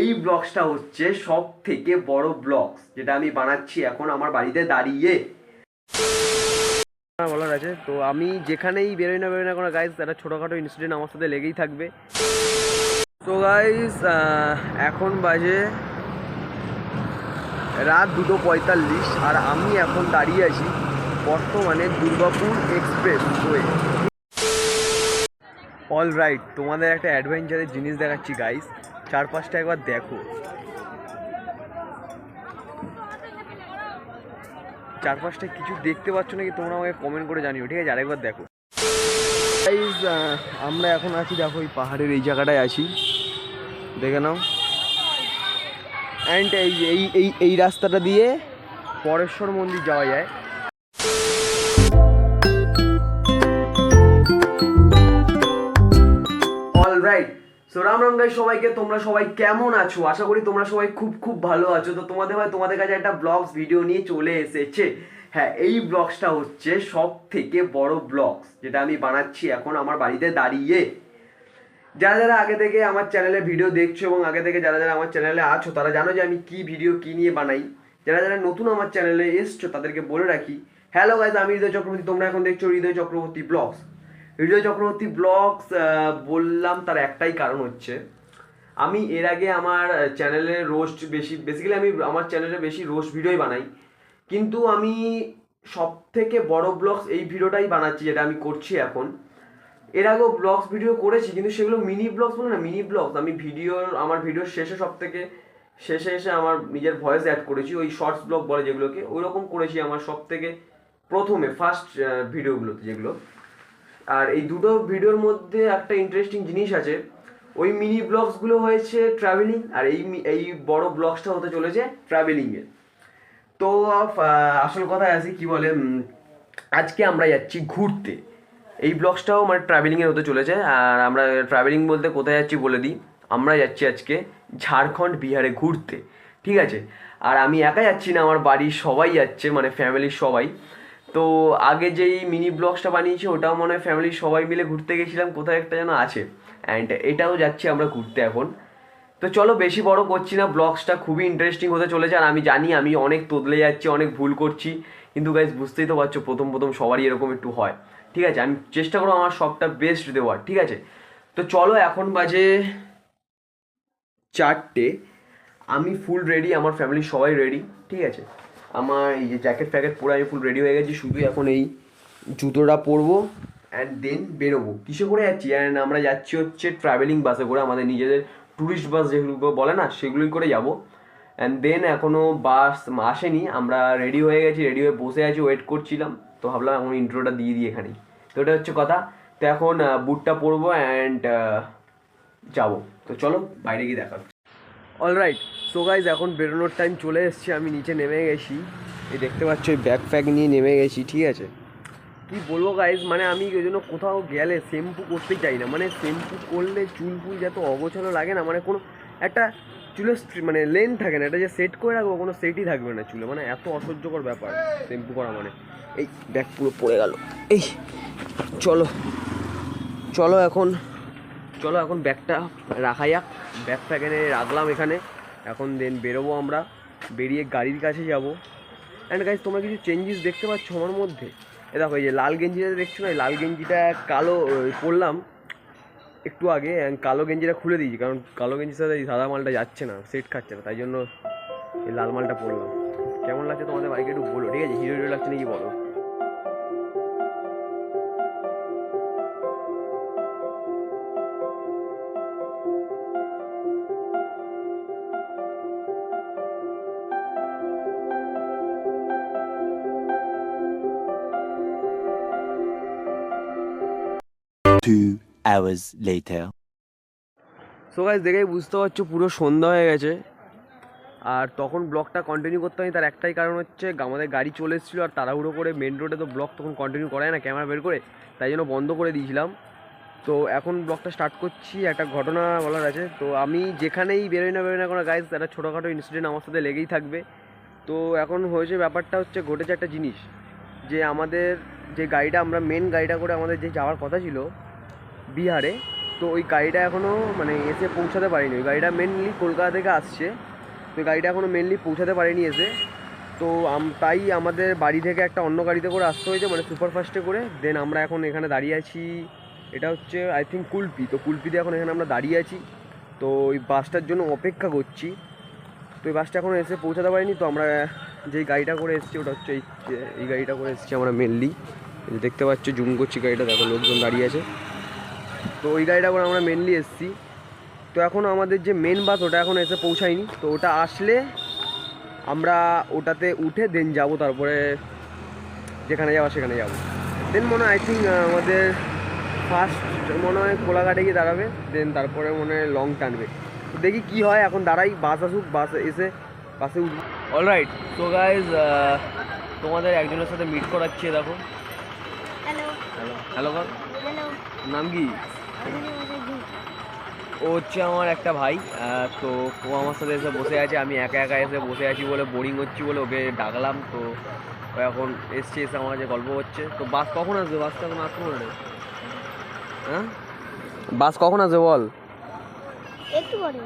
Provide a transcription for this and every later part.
এই ব্লগসটা হচ্ছে সব থেকে বড় ব্লগস যেটা আমি বানাচ্ছি এখন আমার বাড়িতে দাঁড়িয়ে। বলার আছে তো আমি যেখানেই বেরোই না কোনো গাইজ একটা ছোটোখাটো ইনসিডেন্ট আমার সাথে লেগেই থাকবে। তো গাইজ এখন বাজে রাত 2:45 আর আমি এখন দাঁড়িয়ে আছি বর্তমানে Durgapur express way. All right, তোমাদের একটা অ্যাডভেঞ্চারের জিনিস দেখাচ্ছি গাইজ, চারপাশটা একবার দেখো। চারপাশটা কিছু দেখতে পাচ্ছ নাকি তোমরা আমাকে কমেন্ট করে জানিও, ঠিক আছে? আরেকবার দেখো গাইজ, আমরা এখন আছি দেখো এই পাহাড়ের এই জায়গাটায় আছি, দেখে নাও। অ্যান্ড এই এই এই এই রাস্তাটা দিয়ে পরেশ্বর মন্দির যাওয়া যায়। All right, so Ram Ram guys সবাইকে। তোমরা সবাই কেমন আছো? আশা করি তোমরা সবাই খুব খুব ভালো আছো। তো তোমাদের কাছে একটা ব্লগস ভিডিও নিয়ে চলে এসেছে। হ্যাঁ, এই ব্লগসটা হচ্ছে সব থেকে বড় ব্লগস যেটা আমি বানাচ্ছি এখন আমার বাড়িতে দাঁড়িয়ে। যারা যারা আগে থেকে আমার চ্যানেলে ভিডিও দেখছো এবং আগে থেকে যারা যারা আমার চ্যানেলে আছো তারা জানো যে আমি কি ভিডিও কি নিয়ে বানাই। যারা যারা নতুন আমার চ্যানেলে এসছো তাদেরকে বলে রাখি, হ্যালো গাইজ, আমি হৃদয় চক্রবর্তী, তোমরা এখন দেখছো হৃদয় চক্রবর্তী ব্লগস। হৃদয় চক্রবর্তী ব্লগস বললাম তার একটাই কারণ হচ্ছে আমি এর আগে আমার চ্যানেলে রোস্ট বেসিক্যালি আমি আমার চ্যানেলে বেশি রোস্ট ভিডিওই বানাই, কিন্তু আমি সব থেকে বড় ব্লগস এই ভিডিওটাই বানাচ্ছি যেটা আমি করছি এখন। এর আগেও ব্লগস ভিডিও করেছি কিন্তু সেগুলো মিনি ব্লগস বলে না, মিনি ব্লগস। আমি আমার ভিডিওর শেষে সব থেকে শেষে এসে আমার নিজের ভয়েস অ্যাড করেছি, ওই শর্টস ব্লগ বলে যেগুলোকে, ওই রকম করেছি আমার সব থেকে প্রথমে ফার্স্ট ভিডিওগুলোতে যেগুলো। আর এই দুটো ভিডিওর মধ্যে একটা ইন্টারেস্টিং জিনিস আছে, ওই মিনি ব্লগসগুলো হয়েছে ট্রাভেলিং আর এই বড় ব্লগসটা হতে চলেছে ট্রাভেলিংয়ের। তো আসল কথায় আসি, কি বলে, আজকে আমরা যাচ্ছি ঘুরতে। এই ব্লগসটাও মানে ট্রাভেলিংয়ের হতে চলেছে। আর আমরা ট্রাভেলিং বলতে কোথায় যাচ্ছি বলে দিই, আমরা যাচ্ছি আজকে ঝাড়খণ্ড বিহারে ঘুরতে, ঠিক আছে? আর আমি একা যাচ্ছি না, আমার বাড়ির সবাই যাচ্ছে, মানে ফ্যামিলির সবাই। তো আগে যেই মিনি ব্লগসটা বানিয়েছি ওটাও মনে হয় ফ্যামিলির সবাই মিলে ঘুরতে গেছিলাম, কোথায় একটা যেন আছে। অ্যান্ড এটাও যাচ্ছি আমরা ঘুরতে এখন। তো চলো বেশি বড় করছি না, ব্লগসটা খুবই ইন্টারেস্টিং হতে চলেছে। আর আমি জানি আমি অনেক তোদলে যাচ্ছি, অনেক ভুল করছি, কিন্তু গাইজ বুঝতেই তো পারছো প্রথম প্রথম সবারই এরকম একটু হয়, ঠিক আছে? আমি চেষ্টা করবো আমার সবটা বেস্ট দেওয়ার, ঠিক আছে? তো চলো, এখন বাজে 4টে, আমি ফুল রেডি, আমার ফ্যামিলির সবাই রেডি, ঠিক আছে? আমার এই যে জ্যাকেট ফ্যাকেট পরে আমি ফুল রেডি হয়ে গেছি, শুধু এখন এই জুতোটা পরবো অ্যান্ড দেন বেরোবো। কিসে করে যাচ্ছি? অ্যান্ড আমরা যাচ্ছি হচ্ছে ট্রাভেলিং বাসে করে, আমাদের নিজেদের ট্যুরিস্ট বাস যেগুলো বলে না সেগুলোই করে যাবো। অ্যান্ড দেন এখনও বাস আসেনি, আমরা রেডি হয়ে গেছি, রেডি হয়ে বসে আছি, ওয়েট করছিলাম। তো ভাবলাম এখন ইন্ট্রোটা দিয়ে দিই এখানেই। তো এটা হচ্ছে কথা। তো এখন বুটটা পরবো অ্যান্ড যাবো। তো চলো বাইরে গিয়ে দেখা হচ্ছে। অলরাইট, সো গাইজ এখন বেরোনোর টাইম চলে এসছে, আমি নিচে নেমে গেছি, এই দেখতে পাচ্ছ এই ব্যাগ ফ্যাগ নিয়ে নেমে গেছি, ঠিক আছে? কি বলবো গাইজ, মানে আমি ওই জন্য কোথাও গেলে শ্যাম্পু করতেই চাই না, মানে শ্যাম্পু করলে চুল ফুল যত অগোছালো লাগে না, মানে কোনো একটা চুলের মানে লেন্থ থাকে না, এটা যে সেট করে রাখবো কোনো সেটই থাকবে না চুলে, মানে এত অসহ্যকর ব্যাপার শ্যাম্পু করা মানে। এই ব্যাগ পুরো পড়ে গেল। এই চলো চলো এখন ব্যাগটা রাখা যাক, ব্যাগ ফ্যাগ এনে রাখলাম এখানে। এখন দেন বেরোবো আমরা, বেরিয়ে গাড়ির কাছে যাবো। অ্যান্ড গাইজ তোমরা কিছু চেঞ্জেস দেখতে পাচ্ছ আমার মধ্যে? এ দেখো এই যে লাল গেঞ্জিটা দেখছো না, এই লাল গেঞ্জিটা কালো পরলাম একটু আগে, কালো গেঞ্জিটা খুলে দিয়েছি কারণ কালো গেঞ্জির সাথে এই সাদা মালটা যাচ্ছে না, সেট খাচ্ছে না, তাই জন্য এই লাল মালটা পরলাম। কেমন লাগছে তোমাদের বাইকে একটু বলো, ঠিক আছে? হিরো হিরো লাগছে নাকি বলো। Two hours later. So guys দেখেই বুঝতে পারছো পুরো সন্ধ্যা হয়ে গেছে, আর তখন ব্লগটা কন্টিনিউ করতে হয় তার একটাই কারণ হচ্ছে আমাদের গাড়ি চলে এসেছিলো, আর তাড়াহুড়ো করে মেন রোডে তো ব্লগ তখন কন্টিনিউ করায় না ক্যামেরা বের করে, তাই জন্য বন্ধ করে দিয়েছিলাম। তো এখন ব্লগটা স্টার্ট করছি। একটা ঘটনা বলার আছে, তো আমি যেখানেই বেরোই না কোনো গাইজ একটা ছোটোখাটো ইনসিডেন্ট আমার সাথে লেগেই থাকবে। তো এখন হয়েছে ব্যাপারটা হচ্ছে, ঘটেছে একটা জিনিস, যে আমাদের যে গাড়িটা আমরা মেন গাড়িটা করে আমাদের যে যাওয়ার কথা ছিল বিহারে, তো ওই গাড়িটা এখনও মানে এসে পৌঁছাতে পারিনি। ওই গাড়িটা মেনলি কলকাতা থেকে আসছে, তো ওই গাড়িটা এখনও মেনলি পৌঁছাতে পারিনি এসে। তো তাই আমাদের বাড়ি থেকে একটা অন্য গাড়িতে করে আসতে হয়েছে, মানে সুপারফাস্টে করে। দেন আমরা এখন এখানে দাঁড়িয়ে আছি, এটা হচ্ছে আই থিঙ্ক কুলপি। তো কুলপিতে এখন এখানে আমরা দাঁড়িয়ে আছি, তো ওই বাসটার জন্য অপেক্ষা করছি। তো এই বাসটা এখনও এসে পৌঁছাতে পারিনি। তো আমরা যেই গাড়িটা করে এসেছি ওটা হচ্ছে এই গাড়িটা করে এসেছি আমরা মেনলি। দেখতে পাচ্ছ, জুম করছি গাড়িটা, দেখো লোকজন দাঁড়িয়ে আছে। তো ওই গাড়িটা করে আমরা মেনলি এসেছি। তো এখন আমাদের যে মেন বাস ওটা এখন এসে পৌঁছায়নি, তো ওটা আসলে আমরা ওটাতে উঠে দেন যাব, তারপরে যেখানে যাওয়া সেখানে যাব। দেন মনে হয় আই থিঙ্ক আমাদের ফার্স্ট মনে হয় কোলাঘাটে গিয়ে দাঁড়াবে, দেন তারপরে মনে হয় লং টানবে। তো দেখি কী হয়, এখন দাঁড়াই, বাস আসুক, বাস এসে বাসে উঠব। অলরাইট, তো গাইজ তোমাদের একজনের সাথে মিট করাচ্ছি, দেখো। হ্যালো হ্যালো হ্যালো কর, হ্যালো নাম কি? ও হচ্ছে আমার একটা ভাই। তো ও আমার সাথে এসে বসে আছে, আমি একা একা এসে বসে আছি বলে বোরিং হচ্ছি বলে ওকে ডাকলাম। তো ও এখন এসছে, এসে আমার কাছে গল্প হচ্ছে। তো বাস কখন আসবে? বাস তো এখন আসতে পারে। হ্যাঁ, বাস কখন আসবে বল? একটু পরে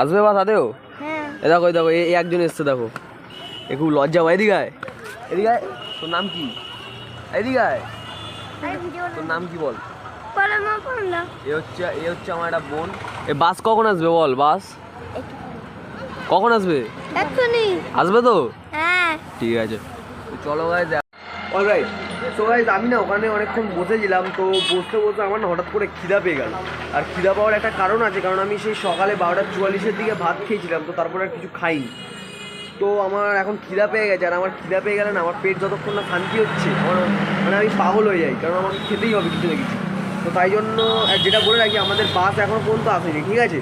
আসবে বাস আদেও? হ্যাঁ এ দেখো, এই দেখো, এই একজন এসছে, দেখো। এ খুব লজ্জা পায়। এদিকে আয়, এদিকে আয়। তোর নাম কি? এদিকে আয়। তোর নাম কি বল? এ হচ্ছে আমার একটা বোন। এ বাস কখন আসবে বল? বাস কখন আসবে? এক্ষুনি আসবে তো? হ্যাঁ ঠিক আছে, তো চলো গাইজ। অলরাইট, সো গাইজ আমি না ওখানে অনেকক্ষণ বসেছিলাম। তো বসতে বসতে আমার না হঠাৎ করে খিদা পেয়ে গেল। আর খিদা পাওয়ার একটা কারণ আছে, কারণ আমি সেই সকালে 12:44 দিকে ভাত খেয়েছিলাম, তো তারপরে আর কিছু খাইনি। তো আমার এখন খিদা পেয়ে গেছে, আর আমার খিদা পেয়ে গেলে না আমার পেট যতক্ষণ না শান্তি হচ্ছে, আমার মানে আমি পাগল হয়ে যাই, কারণ আমাকে খেতেই হবে কিছু না কিছু। তো তাই জন্য যেটা বলে রাখি, আমাদের বাস এখনও পর্যন্ত আসেনি, ঠিক আছে?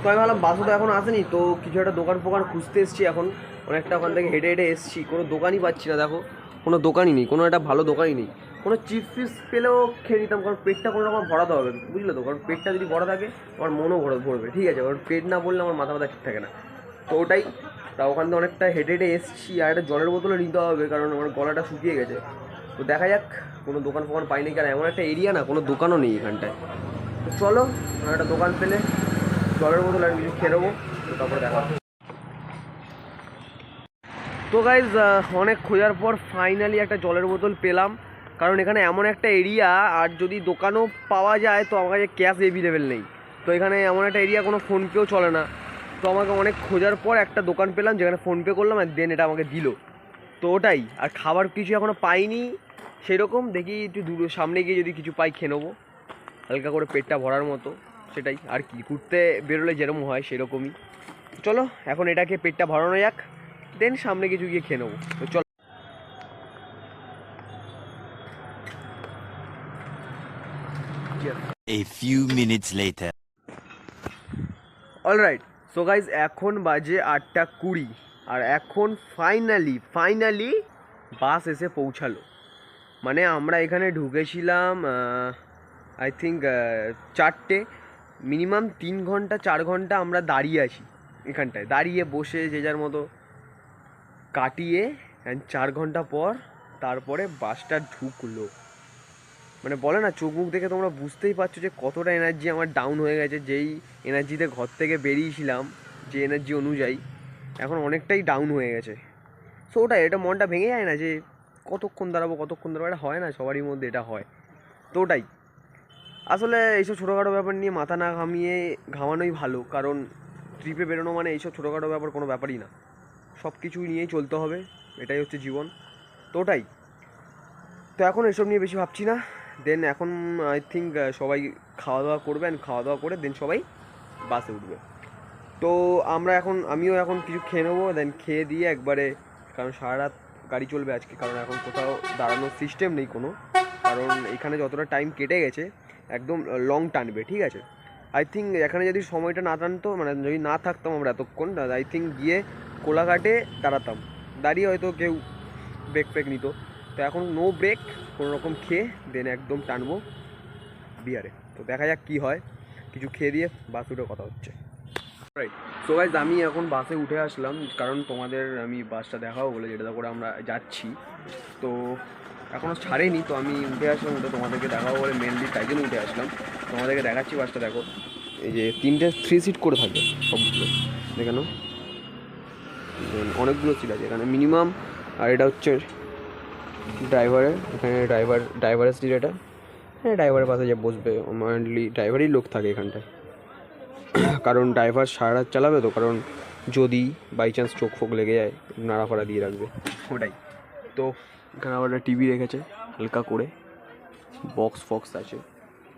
তো আমি ভাবলাম বাসও তো এখন আসেনি, তো কিছু একটা দোকান ফোকান খুঁজতে এসেছি। এখন অনেকটা ওখান থেকে হেঁটে হেঁটে এসেছি, কোনো দোকানই পাচ্ছি না। দেখো, কোনো দোকানই নেই, কোনো একটা ভালো দোকানই নেই। কোনো চিপস ফিপস পেলেও খেয়ে নিতাম, কারণ পেটটা কোনো রকম ভরাতে হবে, বুঝলে তো? কারণ পেটটা যদি ভরা থাকে আমার মনও ভরবে, ঠিক আছে? কারণ পেট না বললে আমার মাথা ব্যথা ঠিক থাকে না। তো ওটাই, তা ওখান থেকে অনেকটা হেঁটে হেঁটে এসেছি। আর একটা জলের বোতলও নিতে হবে, কারণ আমার গলাটা শুকিয়ে গেছে। তো দেখা যাক, কোনো দোকান ফোকান পাই নাকি। আর এমন একটা এরিয়া না, কোনো দোকানও নেই এখানটায়। তো চলো, একটা দোকান পেলে জলের বোতল আর কিছু খেয়ে নেবো, তো তারপরে দেখা। তো গাইজ অনেক খোঁজার পর ফাইনালি একটা জলের বোতল পেলাম, কারণ এখানে এমন একটা এরিয়া, আর যদি দোকানও পাওয়া যায় তো আমার কাছে ক্যাশ এভেলেবেল নেই। তো এখানে এমন একটা এরিয়া, কোনো ফোনপেও চলে না। তো আমাকে অনেক খোঁজার পর একটা দোকান পেলাম যেখানে ফোনপে করলাম, আর দেন এটা আমাকে দিল। তো ওটাই, আর খাবার কিছু এখনও পাইনি সেরকম। দেখি একটু দূর সামনে গিয়ে যদি কিছু পাই খেয়ে নেবো, হালকা করে পেটটা ভরার মতো। সেটাই আর কি, ঘুরতে বেরোলে যেরকম হয় সেরকমই। চলো এখন এটাকে পেটটা ভরানো যাক, দেন সামনে কিছু গিয়ে খেয়ে নেবো। তো চলো। A few minutes later. Alright, so guys এখন বাজে 8:20, আর এখন ফাইনালি বাস এসে পৌঁছালো। মানে আমরা এখানে ঢুকেছিলাম আই থিঙ্ক 4টে, মিনিমাম 3 ঘন্টা 4 ঘন্টা আমরা দাঁড়িয়ে আছি এখানটায়, দাঁড়িয়ে বসে যে যার মতো কাটিয়ে। 4 ঘন্টা পর তারপরে বাসটা ঢুকলো। মানে বলে না, চোখ মুখ দেখে তোমরা বুঝতেই পারছো যে কতটা এনার্জি আমার ডাউন হয়ে গেছে। যেই এনার্জিতে ঘর থেকে বেরিয়েছিলাম, যে এনার্জি অনুযায়ী এখন অনেকটাই ডাউন হয়ে গেছে। সো ওটাই, এটা মনটা ভেঙে যায় না যে কতক্ষণ দাঁড়াবো, এটা হয় না, সবারই মধ্যে এটা হয়। তো ওটাই, আসলে এইসব ছোটোখাটো ব্যাপার নিয়ে মাথা না ঘামানোই ভালো, কারণ ট্রিপে বেরোনো মানে এইসব ছোটোখাটো ব্যাপার কোনো ব্যাপারই না, সব কিছু নিয়েই চলতে হবে, এটাই হচ্ছে জীবন। তো ওটাই, তো এখন এসব নিয়ে বেশি ভাবছি না। দেন এখন আই থিঙ্ক সবাই খাওয়া দাওয়া করবেন, খাওয়া দাওয়া করে দেন সবাই বাসে উঠবে। তো আমিও এখন কিছু খেয়ে নেবো, দেন খেয়ে দিয়ে একবারে, কারণ সারা রাত গাড়ি চলবে আজকে, কারণ এখন কোথাও দাঁড়ানোর সিস্টেম নেই কোনো, কারণ এখানে যতটা টাইম কেটে গেছে একদম লং টানবে, ঠিক আছে? আই থিঙ্ক এখানে যদি সময়টা না টানতো, মানে যদি না থাকতাম আমরা এতক্ষণ, আই থিঙ্ক গিয়ে কোলাঘাটে দাঁড়াতাম, দাঁড়িয়ে হয়তো কেউ ব্রেক ফ্রেক নিত। তো এখন নো ব্রেক, কোনো রকম খেয়ে দেন একদম টানবো বিহারে। তো দেখা যাক কী হয়, কিছু খেয়ে দিয়ে বাস উঠে কথা হচ্ছে। রাইট, সো গাইজ আমি এখন বাসে উঠে আসলাম, কারণ তোমাদের আমি বাসটা দেখাবো বলে, যেটা করে আমরা যাচ্ছি। তো এখনও ছাড়েনি, তো আমি উঠে আসলাম, উঠে তোমাদেরকে দেখাবো বলে মেনলি তাই জন্য উঠে আসলাম। তোমাদেরকে দেখাচ্ছি বাসটা, দেখো এই যে 3টে 3 সিট করে থাকে সবগুলো, দেখে নাও অনেকগুলো সিট আছে এখানে মিনিমাম। আর এটা হচ্ছে ড্রাইভারের, এখানে ড্রাইভারের সিট এটা। হ্যাঁ, ড্রাইভারের পাশে যে বসবে মেনলি ড্রাইভারই লোক থাকে এখানটায়, কারণ ড্রাইভার সারা রাত চালাবে তো, কারণ যদি বাই চান্স চোখ ফোক লেগে যায় নাড়া ফাড়া দিয়ে রাখবে ওটাই। তো এখানে আবার একটা টিভি রেখেছে হালকা করে, বক্স ফক্স আছে,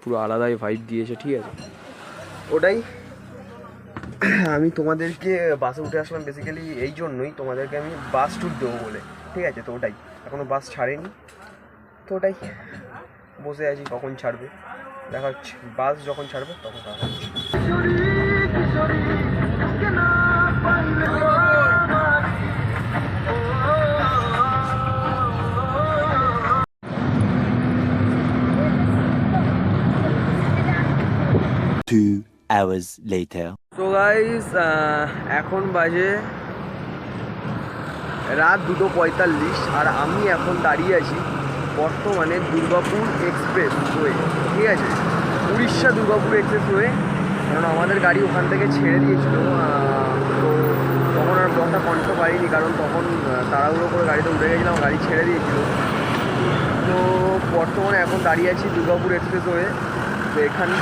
পুরো আলাদাই ভাইব দিয়েছে, ঠিক আছে ওটাই। আমি তোমাদেরকে বাসে উঠে আসলাম বেসিক্যালি এই জন্যই, তোমাদেরকে আমি বাস ট্যুর দেবো বলে, ঠিক আছে। তো ওটাই, এখনও বাস ছাড়েনি, তো ওটাই বসে আছি কখন ছাড়বে দেখা হচ্ছে, বাস যখন ছাড়বে তখন দেখা হচ্ছে। 2 hours later. তো গাইস এখন বাজে রাত 2:45 আর আমি এখন দাঁড়িয়ে আছি বর্তমানে দুর্গাপুর এক্সপ্রেস ওয়ে, ঠিক আছে, উড়িষ্যা দুর্গাপুর এক্সপ্রেস ওয়ে। কারণ আমাদের গাড়ি ওখান থেকে ছেড়ে দিয়েছিল, তো তখন আর ব্লগটা কন্টিনিউ পারিনি, কারণ তখন তাড়াহুড়ো করে গাড়িতে উঠে গেছিলাম, গাড়ি ছেড়ে দিয়েছিল। তো বর্তমানে এখন দাঁড়িয়ে আছি দুর্গাপুর এক্সপ্রেস ওয়ে। তো এখানে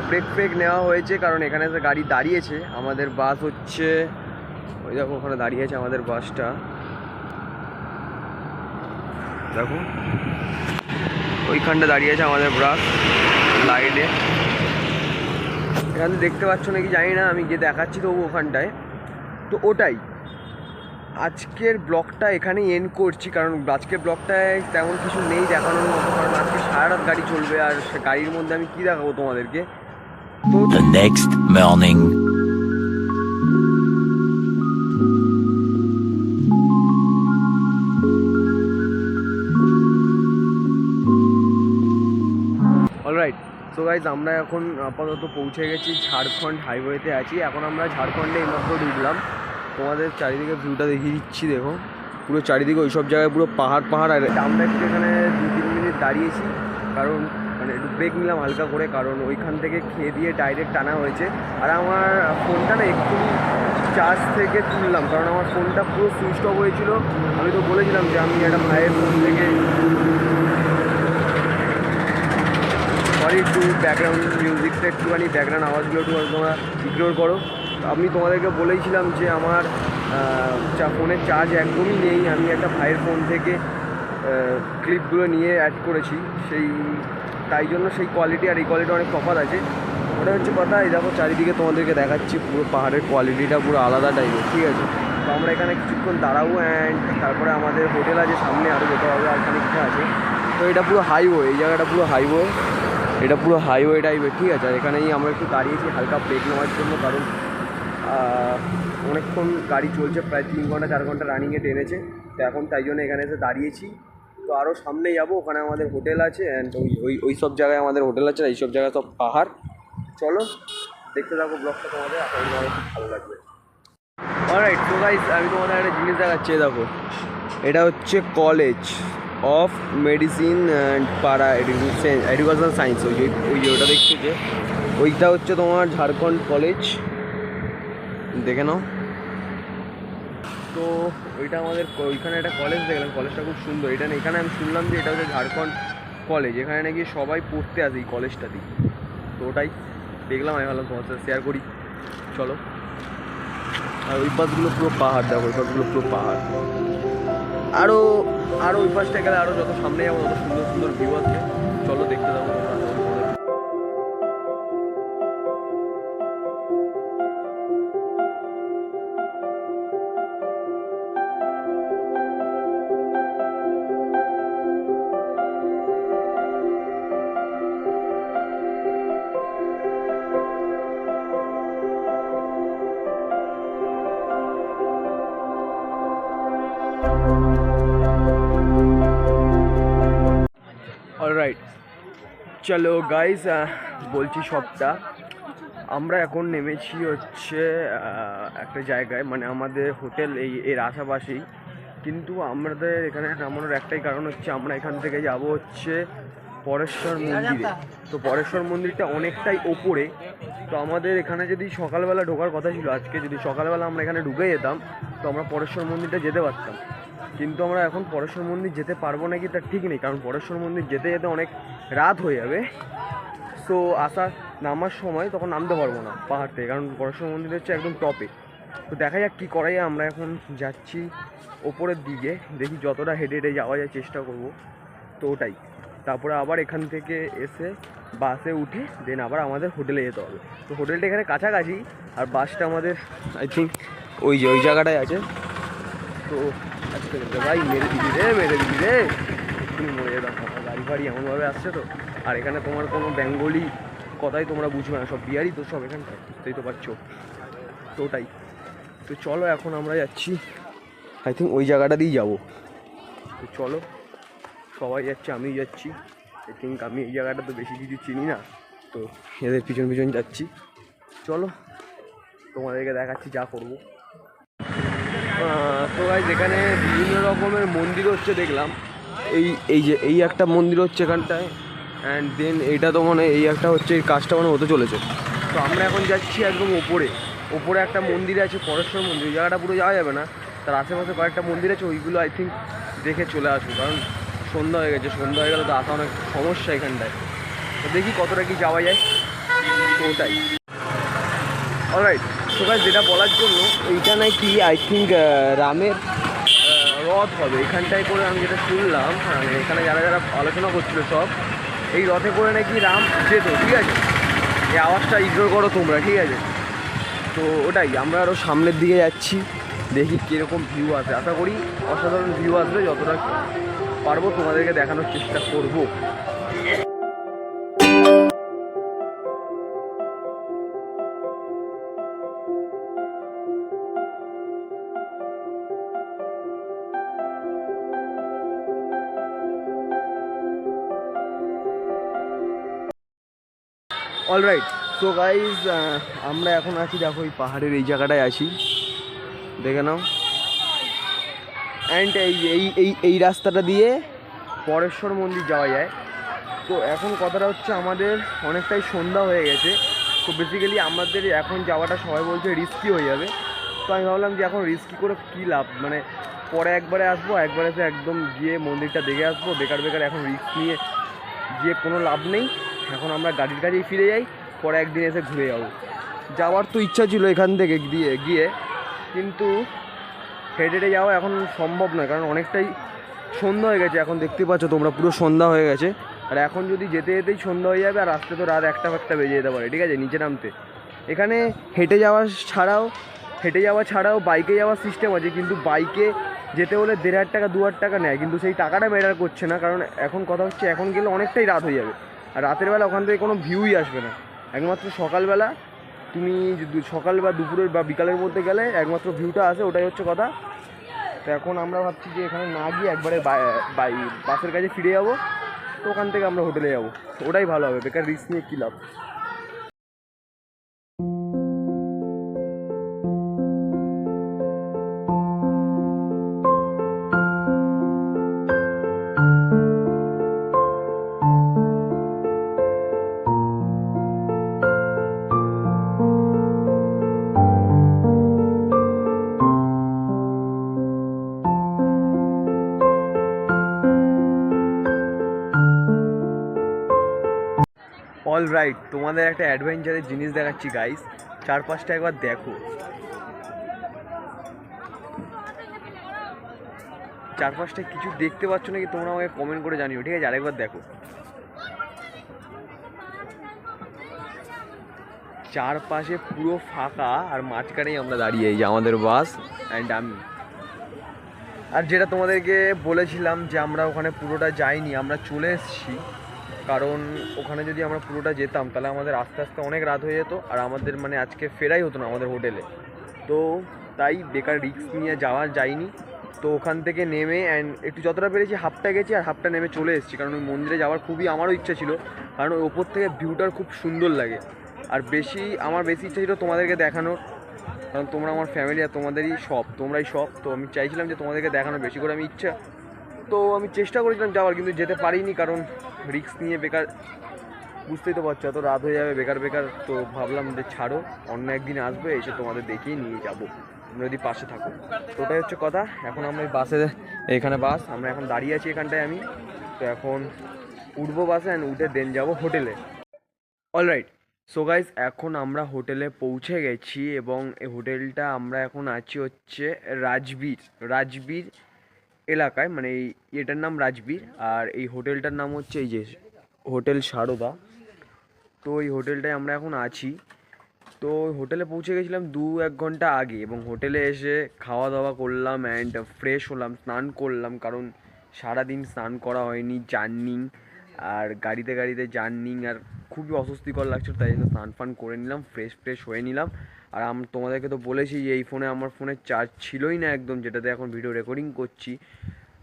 ব্রেক নেওয়া হয়েছে, কারণ এখানে এসে গাড়ি দাঁড়িয়েছে। আমাদের বাস হচ্ছে ওই দেখো ওখানে দাঁড়িয়ে আছে আমাদের বাসটা, দেখো ওইখানটা দাঁড়িয়ে আছে আমাদের বাস লাইনে। এখানে দেখতে পাচ্ছ নাকি জানি না, আমি গিয়ে দেখাচ্ছি তবু ওখানটায়। তো ওটাই, আজকের ব্লগটা এখানেই এন্ড করছি, কারণ আজকের ব্লগটায় তেমন কিছু নেই দেখানোর মতো, কারণ আজকে সারা রাত গাড়ি চলবে, আর সে গাড়ির মধ্যে আমি কী দেখাবো তোমাদেরকে। তো The next morning. Alright, so guys আমরা এখন আপাতত পৌঁছে গেছি ঝাড়খণ্ড হাইওয়েতে আছি। এখন আমরা ঝাড়খণ্ডে এইমাত্র ঢুকলাম, তোমাদের চারিদিকে ভিউটা দেখিয়ে দিচ্ছি, দেখো পুরো চারিদিকে ওই সব জায়গায় পুরো পাহাড় পাহাড়। আর আমরা একটু এখানে 2-3 মিনিট দাঁড়িয়েছি, কারণ মানে একটু ব্রেক নিলাম হালকা করে, কারণ ওইখান থেকে খেয়ে দিয়ে ডাইরেক্ট টানা হয়েছে। আর আমার ফোনটা না এক্ষুনি চার্জ থেকে তুললাম, কারণ আমার ফোনটা পুরো সুইচ অফ হয়েছিল। আমি তো বলেছিলাম যে আমি একটা ভাইয়ের ফোন থেকে, সরি একটু ব্যাকগ্রাউন্ড মিউজিকটা একটুখানি ব্যাকগ্রাউন্ড আওয়াজগুলো একটু তোমরা ইগনোর করো। আমি তোমাদেরকে বলেইছিলাম যে আমার ফোনের চার্জ একদমই নেই, আমি একটা ভাইয়ের ফোন থেকে ক্লিপগুলো নিয়ে অ্যাড করেছি, তাই জন্য সেই কোয়ালিটি আর এই কোয়ালিটি অনেক তফাৎ আছে, ওটা হচ্ছে কথা। এই দেখো চারিদিকে তোমাদেরকে দেখাচ্ছি, পুরো পাহাড়ের কোয়ালিটিটা পুরো আলাদা টাইপের, ঠিক আছে। তো আমরা এখানে কিছুক্ষণ দাঁড়াবো, অ্যান্ড তারপরে আমাদের হোটেল আছে সামনে, আরও যেতে হবে, আর খানিকটা আছে। তো এটা পুরো হাইওয়ে, এই জায়গাটা পুরো হাইওয়ে, এটা পুরো হাইওয়ে টাইপের, ঠিক আছে। আর এখানেই আমরা একটু দাঁড়িয়েছি হালকা ব্রেক নেওয়ার জন্য, কারণ অনেকক্ষণ গাড়ি চলছে, প্রায় 3 ঘন্টা 4 ঘন্টা রানিংয়ে টেনেছে, তো এখন তাই জন্য এখানে এসে দাঁড়িয়েছি। তো আরও সামনে যাবো, ওখানে আমাদের হোটেল আছে, অ্যান্ড ওই সব জায়গায় আমাদের হোটেল আছে, এই সব জায়গায় সব পাহাড়। চলো দেখতে থাকো ব্লগটা, তোমাদের আশা করি তোমাদের খুব ভালো লাগবে। অলরাইট, তো গাইস আমি তোমাদের একটা জিনিস দেখাচ্ছি, দেখো এটা হচ্ছে কলেজ অফ মেডিসিন অ্যান্ড পারা এডুকেশনাল সায়েন্স, ওই যে ওটা দেখছো যে ওইটা হচ্ছে তোমার ঝাড়খণ্ড কলেজ, দেখে নাও। তো ওইটা আমাদের ওইখানে একটা কলেজ দেখলাম, কলেজটা খুব সুন্দর। এখানে আমি শুনলাম যে এটা হচ্ছে ঝাড়খণ্ড কলেজ, এখানে নাকি সবাই পড়তে আসে এই কলেজটাতেই। তো ওটাই দেখলাম, আমি ভাবলাম তোমার সাথে শেয়ার করি, চলো। আর ওই পাশগুলো পুরো পাহাড়, দেখো ওই পাশগুলো পুরো পাহাড়। আরও ওই পাশটা গেলে আরও যত সামনে যাবো তত সুন্দর সুন্দর ভিউ আছে, চলো দেখতে যাবো। অলরাইট, চলো গাইস, বলছি সবটা। আমরা এখন নেমেছি হচ্ছে একটা জায়গায়, মানে আমাদের হোটেল এর আশেপাশেই, কিন্তু আমাদের এখানে নামানোর একটাই কারণ হচ্ছে আমরা এখান থেকে যাব হচ্ছে পরেশ্বর মন্দিরে। তো পরেশ্বর মন্দিরটা অনেকটাই ওপরে, তো আমাদের এখানে যদি সকালবেলা ঢোকার কথা ছিল, আজকে যদি সকালবেলা আমরা এখানে ঢুকে যেতাম তো আমরা পরেশ্বর মন্দিরটা যেতে পারতাম। কিন্তু আমরা এখন পরেশ্বর মন্দির যেতে পারবো নাকি তার ঠিক নেই, কারণ পরেশ্বর মন্দির যেতে যেতে অনেক রাত হয়ে যাবে। সো নামার সময় তখন নামতে পারবো না পাহাড় থেকে, কারণ পরেশ্বর মন্দির হচ্ছে একদম টপে। তো দেখা যাক কী করা যায়। আমরা এখন যাচ্ছি ওপরের দিকে, দেখি যতটা হেঁটে হেঁটে যাওয়া যায় চেষ্টা করব। তো ওটাই, তারপরে আবার এখান থেকে এসে বাসে উঠে দেন আবার আমাদের হোটেলে যেতে হবে। তো হোটেলটা এখানে কাছাকাছি, আর বাসটা আমাদের আই থিঙ্ক ওই জায়গাটায় আছে। তো আজকে ভাই মেরে দিবি রে তুমি মরে যেতাম। গাড়ি ফাড়ি এমনভাবে আসছে তো, আর এখানে তোমার কোনো বেঙ্গলি কথাই তোমরা বুঝবে না, সব বিহারি তো সব এখানকার, বুঝতেই তো পারছো। তো ওটাই, তো চলো এখন আমরা যাচ্ছি আই থিঙ্ক ওই জায়গাটা দিয়েই যাবো। তো চলো, সবাই যাচ্ছে, আমি যাচ্ছি। আই থিঙ্ক আমি এই জায়গাটা তো বেশি কিছু চিনি না, তো এদের পিছন পিছন যাচ্ছি। চলো তোমাদেরকে দেখাচ্ছি যা করবো। তো গাইস এখানে বিভিন্ন রকমের মন্দির হচ্ছে দেখলাম। এই একটা মন্দির হচ্ছে এখানটায়, অ্যান্ড দেন এইটা তো মানে এই একটা হচ্ছে, এই কাজটা মানে হতে চলেছে। তো আমরা এখন যাচ্ছি একদম ওপরে একটা মন্দির আছে, পরেশ্বর মন্দির। ওই জায়গাটা পুরো যাওয়া যাবে না, তার আশেপাশে কয়েকটা মন্দির আছে, ওইগুলো আই থিঙ্ক দেখে চলে আসবো, কারণ সন্ধ্যা হয়ে গেছে। সন্ধ্যা হয়ে গেলে তো আসা অনেক সমস্যা এখানটায়। তো দেখি কতটা কি যাওয়া যায়। তো ওটাই অলরাইট। তো গাইস যেটা বলার জন্য, এইটা নাকি আই থিঙ্ক রামের রথ হবে এখানটায় করে, আমি যেটা শুনলাম। মানে এখানে যারা যারা আলোচনা করছিল সব, এই রথে করে নাকি রাম যেত, ঠিক আছে? এই আওয়াজটা ইগনোর করো তোমরা, ঠিক আছে? তো ওটাই, আমরা আরও সামনের দিকে যাচ্ছি, দেখি কীরকম ভিউ আসে। আশা করি অসাধারণ ভিউ আসবে, যতটা পারবো তোমাদেরকে দেখানোর চেষ্টা করবো। অলরাইট, সো গাইজ আমরা এখন আছি, দেখো এই পাহাড়ের এই জায়গাটায় আছি, দেখে নাও। অ্যান্ড এই রাস্তাটা দিয়ে পরেশ্বর মন্দির যাওয়া যায়। তো এখন কথাটা হচ্ছে, আমাদের অনেকটাই সন্ধ্যা হয়ে গেছে। তো বেসিক্যালি আমাদের এখন যাওয়াটা সবাই বলছে রিস্কি হয়ে যাবে। তো আমি ভাবলাম যে এখন রিস্কি করে কী লাভ, মানে পরে একবারে আসবো, একবারে এসে একদম গিয়ে মন্দিরটা দেখে আসবো। বেকার এখন রিস্ক নিয়ে গিয়ে কোনো লাভ নেই। এখন আমরা গাড়ির কাছেই ফিরে যাই, পরে একদিন এসে ঘুরে যাবো। যাওয়ার তো ইচ্ছা ছিল এখান থেকে গিয়ে, কিন্তু হেঁটে যাওয়া এখন সম্ভব নয়, কারণ অনেকটাই সন্ধ্যা হয়ে গেছে। এখন দেখতে পাচ্ছ তোমরা, পুরো সন্ধ্যা হয়ে গেছে। আর এখন যদি যেতে যেতেই সন্ধ্যা হয়ে যাবে, আর আসতে তো রাত একটা বেজে যেতে পারে, ঠিক আছে, নিচে নামতে। এখানে হেঁটে যাওয়া ছাড়াও বাইকে যাওয়ার সিস্টেম আছে, কিন্তু বাইকে যেতে হলে 1,500 টাকা 2,000 টাকা নেয়, কিন্তু সেই টাকাটা ম্যাটার করছে না, কারণ এখন কথা হচ্ছে এখন গেলে অনেকটাই রাত হয়ে যাবে। আর রাতের বেলা ওখান থেকে কোনো ভিউই আসবে না। একমাত্র সকালবেলা, তুমি সকাল বা দুপুরের বা বিকালের মধ্যে গেলে একমাত্র ভিউটা আসে, ওটাই হচ্ছে কথা। তো এখন আমরা ভাবছি যে এখানে না গিয়ে একবারে বাসের কাছে ফিরে যাবো। তো ওখান থেকে আমরা হোটেলে যাবো, ওটাই ভালো হবে, বেকার রিস্ক নিয়ে কী লাভ। অলরাইট, তোমাদের একটা অ্যাডভেঞ্চারের জিনিস দেখাচ্ছি গাইস, চারপাশটা একবার দেখো। চারপাশটা কিছু দেখতে পাচ্ছ নাকি তোমরা আমাকে কমেন্ট করে জানিও, ঠিক আছে? আরেকবার দেখো, চারপাশে পুরো ফাঁকা, আর মাঝখানেই আমরা দাঁড়িয়ে, এই যে আমাদের বাস অ্যান্ড আমি। আর যেটা তোমাদেরকে বলেছিলাম যে আমরা ওখানে পুরোটা যাইনি, আমরা চলে এসেছি, কারণ ওখানে যদি আমরা পুরোটা যেতাম তাহলে আমাদের আস্তে আস্তে অনেক রাত হয়ে যেত, আর আমাদের মানে আজকে ফেরাই হতো না আমাদের হোটেলে। তো তাই বেকার রিস্ক নিয়ে যায়নি। তো ওখান থেকে নেমে অ্যান্ড একটু যতটা পেরেছি হাফটা গেছি, আর হাফটা নেমে চলে এসেছি, কারণ ওই মন্দিরে যাওয়ার খুবই আমারও ইচ্ছা ছিল, কারণ ওই ওপর থেকে ভিউটার খুব সুন্দর লাগে। আর আমার বেশি ইচ্ছা ছিল তোমাদেরকে দেখানোর, কারণ তোমরা আমার ফ্যামিলি আর তোমাদেরই সব, তোমরাই সব। তো আমি চাইছিলাম যে তোমাদেরকে দেখানো বেশি করে আমি ইচ্ছা, তো আমি চেষ্টা করেছিলাম যাওয়ার, কিন্তু যেতে পারিনি কারণ রিস্ক নিয়ে বেকার, বুঝতেই তো পারছো এত রাত হয়ে যাবে বেকার বেকার। তো ভাবলাম যে ছাড়ো, অন্য একদিন আসবে, এসে তোমাদের দেখিয়ে নিয়ে যাবো, তোমরা যদি পাশে থাকো। তো ওটাই হচ্ছে কথা। এখন আমরা এই বাসে, এখানে বাস, আমরা এখন দাঁড়িয়ে আছি এখানটায় আমি। তো এখন উঠবো বাসে, অ্যান্ড উঠে দেন যাবো হোটেলে। অলরাইট, সো গাইজ এখন আমরা হোটেলে পৌঁছে গেছি, এবং এই হোটেলটা আমরা এখন আছি হচ্ছে রাজবীর এলাকায়, মানে এই এটার নাম রাজবীর, আর এই হোটেলটার নাম হচ্ছে এই যে হোটেল সারদা। তো এই হোটেলটায় আমরা এখন আছি। তো হোটেলে পৌঁছে গেছিলাম 2-1 ঘন্টা আগে, এবং হোটেলে এসে খাওয়া দাওয়া করলাম অ্যান্ড ফ্রেশ হলাম, স্নান করলাম, কারণ সারাদিন স্নান করা হয়নি, জার্নিং, আর গাড়িতে জার্নিং, আর খুবই অস্বস্তিকর লাগছিল, তাই জন্য স্নান ফান করে নিলাম, ফ্রেশ হয়ে নিলাম। আর তোমাদেরকে তো বলেছি যে এই ফোনে, আমার ফোনে চার্জ ছিলই না একদম, যেটাতে এখন ভিডিও রেকর্ডিং করছি।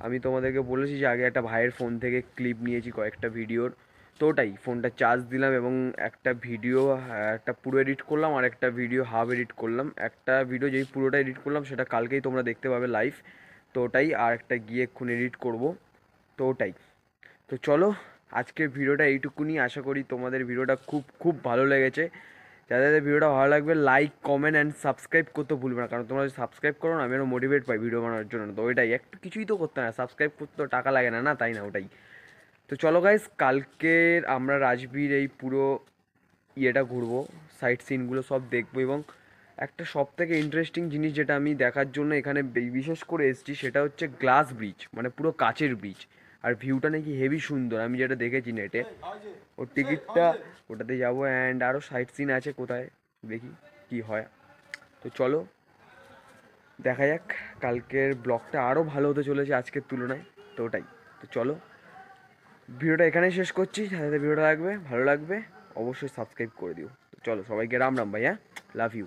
আমি তোমাদেরকে বলেছি যে আগে একটা ভাইয়ের ফোন থেকে ক্লিপ নিয়েছি কয়েকটা ভিডিওর, তো ওটাই ফোনটা চার্জ দিলাম, এবং একটা ভিডিও, একটা পুরো এডিট করলাম, আর একটা ভিডিও হাফ এডিট করলাম। একটা ভিডিও যেই পুরোটা এডিট করলাম সেটা কালকেই তোমরা দেখতে পাবে লাইভ, তো ওটাই, আর একটা গিয়ে এক্ষুনি এডিট করব, তো ওটাই। তো চলো, আজকের ভিডিওটা এইটুকুনি। আশা করি তোমাদের ভিডিওটা খুব ভালো লেগেছে। যাদের ভিডিওটা ভালো লাগবে লাইক, কমেন্ট অ্যান্ড সাবস্ক্রাইব করতে ভুলবে না, কারণ তোমরা যদি সাবস্ক্রাইব করো না, আমি আরও মোটিভেট পাই ভিডিও বানানোর জন্য। তো ওইটাই, একটু কিছুই তো করতে না, সাবস্ক্রাইব করতে তো টাকা লাগে না, না তাই না, ওটাই। তো চলো গাইস, কালকের আমরা রাজবীর এই পুরো ইয়েটা ঘুরবো, সাইট সিনগুলো সব দেখবো, এবং একটা সব থেকে ইন্টারেস্টিং জিনিস যেটা আমি দেখার জন্য এখানে বিশেষ করে এসেছি, সেটা হচ্ছে গ্লাস ব্রিজ, মানে পুরো কাচের ব্রিজ, আর ভিউটা নাকি হেভি সুন্দর, আমি যেটা দেখেছি নেটে। ওর টিকিটটা, ওটাতে যাবো, অ্যান্ড আরও সাইট সিন আছে কোথায়, দেখি কি হয়। তো চলো দেখা যাক, কালকের ব্লগটা আরও ভালো হতে চলেছে আজকের তুলনায়, তো ওটাই। তো চলো, ভিডিওটা এখানেই শেষ করছি। যাদের ভিডিওটা ভালো লাগবে অবশ্যই সাবস্ক্রাইব করে দিও। চলো সবাইকে রাম রাম ভাই, হ্যাঁ, লাভ ইউ।